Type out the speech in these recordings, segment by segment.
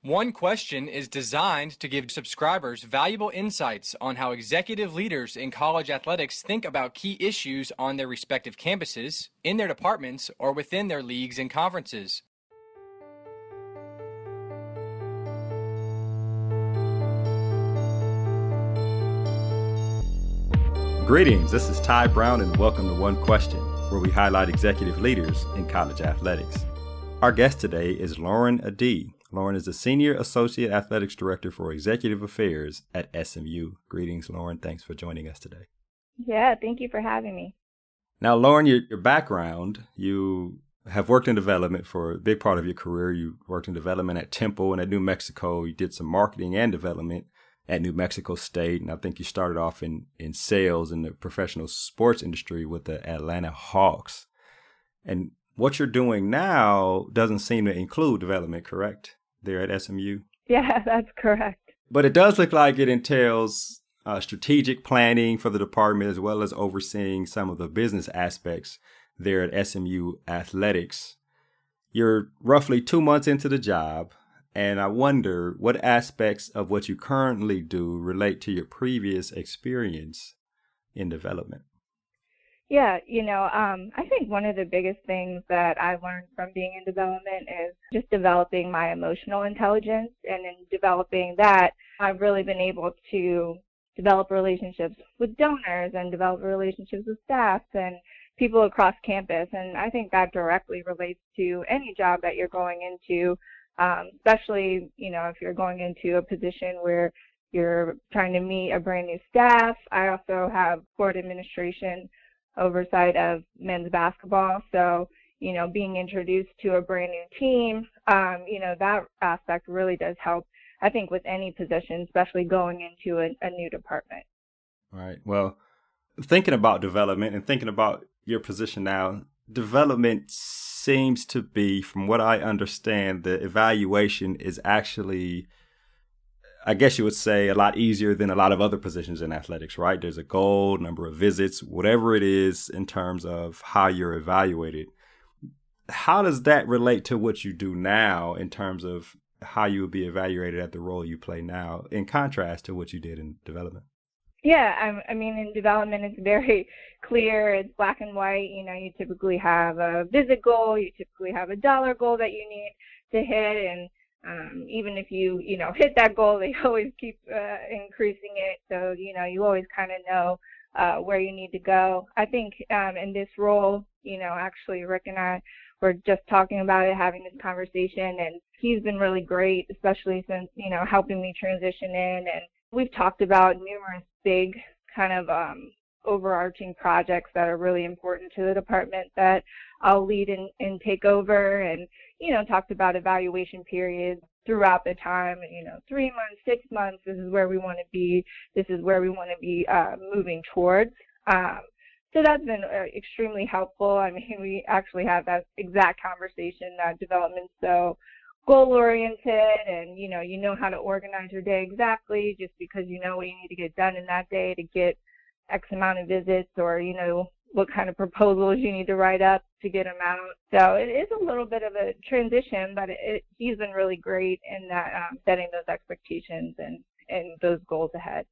One Question is designed to give subscribers valuable insights on how executive leaders in college athletics think about key issues on their respective campuses, in their departments, or within their leagues and conferences. Greetings, this is Ty Brown and welcome to One Question, where we highlight executive leaders in college athletics. Our guest today is Lauren Adee. Lauren is the Senior Associate Athletics Director for Executive Affairs at SMU. Greetings, Lauren. Thanks for joining us today. Yeah, thank you for having me. Now, Lauren, your background, you have worked in development for a big part of your career. You worked in development at Temple and at New Mexico. You did some marketing and development at New Mexico State. And I think you started off in sales in the professional sports industry with the Atlanta Hawks. And what you're doing now doesn't seem to include development, correct? There at SMU? Yeah, that's correct. But it does look like it entails strategic planning for the department as well as overseeing some of the business aspects there at SMU Athletics. You're roughly 2 months into the job, and I wonder what aspects of what you currently do relate to your previous experience in development. Yeah, I think one of the biggest things that I learned from being in development is just developing my emotional intelligence. And in developing that, I've really been able to develop relationships with donors and develop relationships with staff and people across campus. And I think that directly relates to any job that you're going into, especially, if you're going into a position where you're trying to meet a brand new staff. I also have board administration oversight of men's basketball. So, being introduced to a brand new team, that aspect really does help, I think, with any position, especially going into a new department. All right. Well, thinking about development and thinking about your position now, development seems to be, from what I understand, the evaluation is actually, I guess you would say, a lot easier than a lot of other positions in athletics, right? There's a goal, number of visits, whatever it is in terms of how you're evaluated. How does that relate to what you do now in terms of how you would be evaluated at the role you play now in contrast to what you did in development? Yeah, I mean, in development, it's very clear. It's black and white. You typically have a visit goal. You typically have a dollar goal that you need to hit. And even if you hit that goal, they always keep increasing it. So, you always kind of know where you need to go. I think in this role, actually Rick and I were just talking about it, having this conversation, and he's been really great, especially since, helping me transition in. And we've talked about numerous big kind of overarching projects that are really important to the department that I'll lead and take over, and talked about evaluation periods throughout the time. 3 months, 6 months, this is where we want to be. This is where we want to be moving towards. So that's been extremely helpful. I mean, we actually have that exact conversation. Development's so goal-oriented, and you know how to organize your day exactly, just because you know what you need to get done in that day to get X amount of visits, or what kind of proposals you need to write up to get them out. So it is a little bit of a transition, but he's been really great in that setting those expectations and those goals ahead.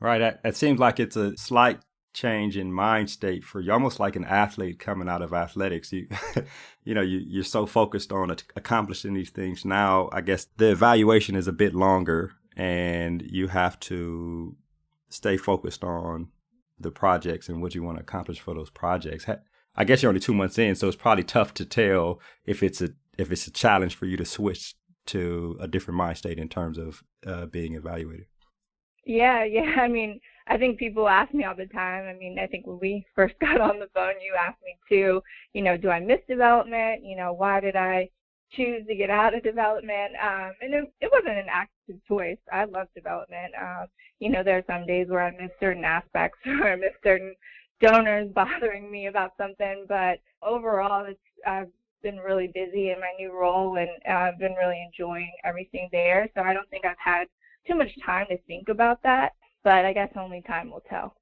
Right. It seems like it's a slight change in mind state for you, almost like an athlete coming out of athletics. You're so focused on accomplishing these things. Now, I guess the evaluation is a bit longer, and you have to stay focused on the projects and what you want to accomplish for those projects. I guess you're only 2 months in, so it's probably tough to tell if it's a challenge for you to switch to a different mind state in terms of being evaluated. Yeah. I mean, I think people ask me all the time. I mean, I think when we first got on the phone, you asked me too, do I miss development? Why did I choose to get out of development? And it wasn't an active choice. I love development. There are some days where I miss certain aspects or I miss certain donors bothering me about something. But overall, I've been really busy in my new role, and I've been really enjoying everything there. So I don't think I've had too much time to think about that. But I guess only time will tell.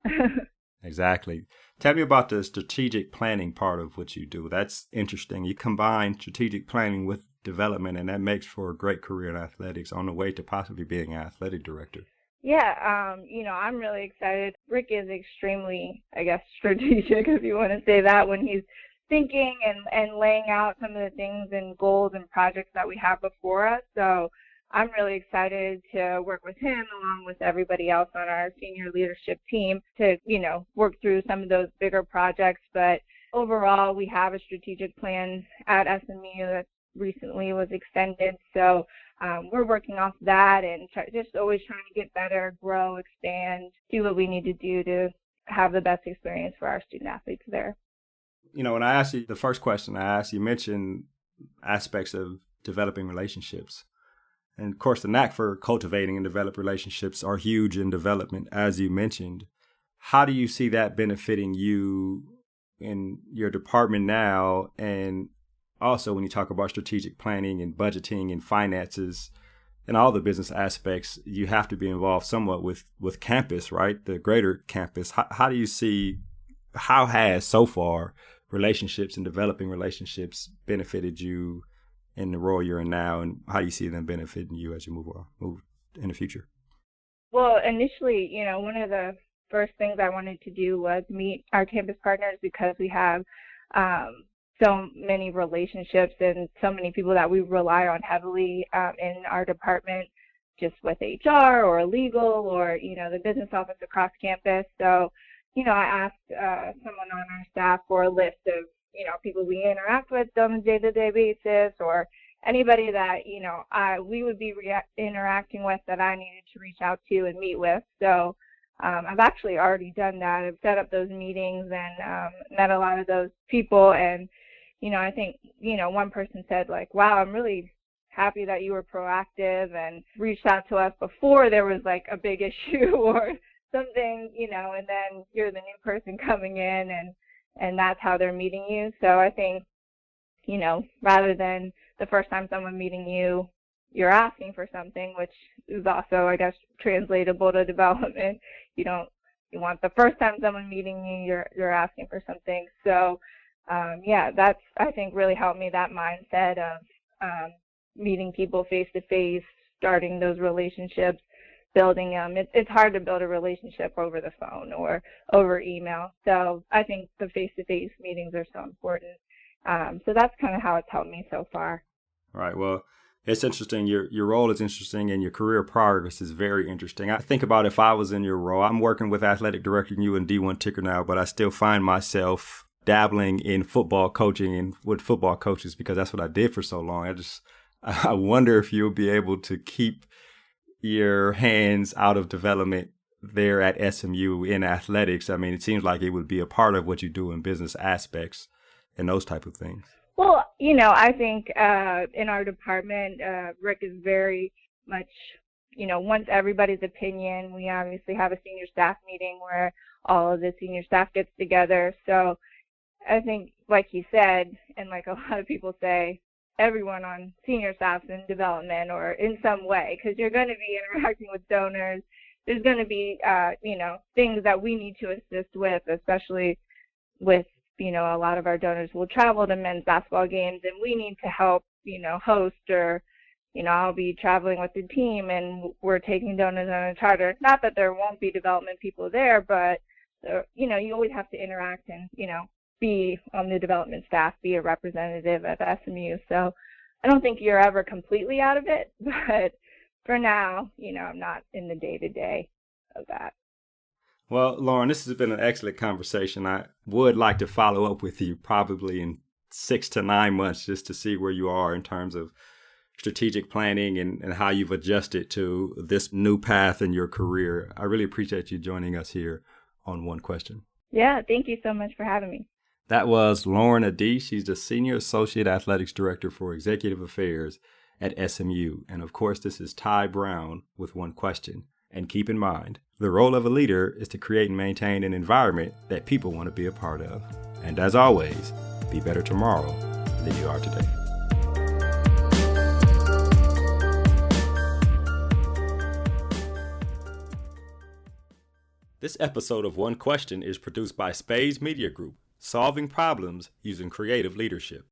Exactly. Tell me about the strategic planning part of what you do. That's interesting. You combine strategic planning with development, and that makes for a great career in athletics on the way to possibly being an athletic director. Yeah, I'm really excited. Rick is extremely, I guess, strategic, if you want to say that, when he's thinking and laying out some of the things and goals and projects that we have before us. So I'm really excited to work with him along with everybody else on our senior leadership team to, work through some of those bigger projects. But overall, we have a strategic plan at SMU that recently was extended. So we're working off that and just always trying to get better, grow, expand, do what we need to do to have the best experience for our student athletes there. When I asked you the first question I asked, you mentioned aspects of developing relationships. And of course, the knack for cultivating and develop relationships are huge in development, as you mentioned. How do you see that benefiting you in your department now? And also when you talk about strategic planning and budgeting and finances and all the business aspects, you have to be involved somewhat with campus, right? The greater campus. How do you see, how has so far relationships and developing relationships benefited you in the role you're in now, and how do you see them benefiting you as you move in the future? Well, initially, one of the first things I wanted to do was meet our campus partners because we have so many relationships and so many people that we rely on heavily in our department, just with HR or legal or, the business office across campus. So, I asked someone on our staff for a list of, people we interact with on a day-to-day basis, or anybody that, we would be interacting with that I needed to reach out to and meet with. So I've actually already done that. I've set up those meetings and met a lot of those people. And, I think, one person said, like, wow, I'm really happy that you were proactive and reached out to us before there was like a big issue or something, and then you're the new person coming in and that's how they're meeting you. So I think, rather than the first time someone meeting you, you're asking for something, which is also, I guess, translatable to development. You want the first time someone meeting you, you're asking for something. So, that's, I think, really helped me, that mindset of meeting people face to face, starting those relationships, building them. It's hard to build a relationship over the phone or over email. So I think the face-to-face meetings are so important. So that's kind of how it's helped me so far. All right. Well, it's interesting. Your role is interesting and your career progress is very interesting. I think about if I was in your role, I'm working with athletic director you and D1 Ticker now, but I still find myself dabbling in football coaching and with football coaches because that's what I did for so long. I wonder if you'll be able to keep your hands out of development there at SMU in athletics. I mean, it seems like it would be a part of what you do in business aspects and those type of things. Well, I think in our department, Rick is very much, wants everybody's opinion. We obviously have a senior staff meeting where all of the senior staff gets together. So I think, like you said, and like a lot of people say, everyone on senior staff's in development or in some way, because you're going to be interacting with donors. There's going to be, things that we need to assist with, especially with, a lot of our donors will travel to men's basketball games and we need to help, host, or, I'll be traveling with the team and we're taking donors on a charter. Not that there won't be development people there, but, you always have to interact and, be on the development staff, be a representative at SMU. So I don't think you're ever completely out of it, but for now, I'm not in the day-to-day of that. Well, Lauren, this has been an excellent conversation. I would like to follow up with you probably in 6 to 9 months just to see where you are in terms of strategic planning and how you've adjusted to this new path in your career. I really appreciate you joining us here on One Question. Yeah, thank you so much for having me. That was Lauren Adee. She's the Senior Associate Athletics Director for Executive Affairs at SMU. And of course, this is Ty Brown with One Question. And keep in mind, the role of a leader is to create and maintain an environment that people want to be a part of. And as always, be better tomorrow than you are today. This episode of One Question is produced by Spades Media Group, solving problems using creative leadership.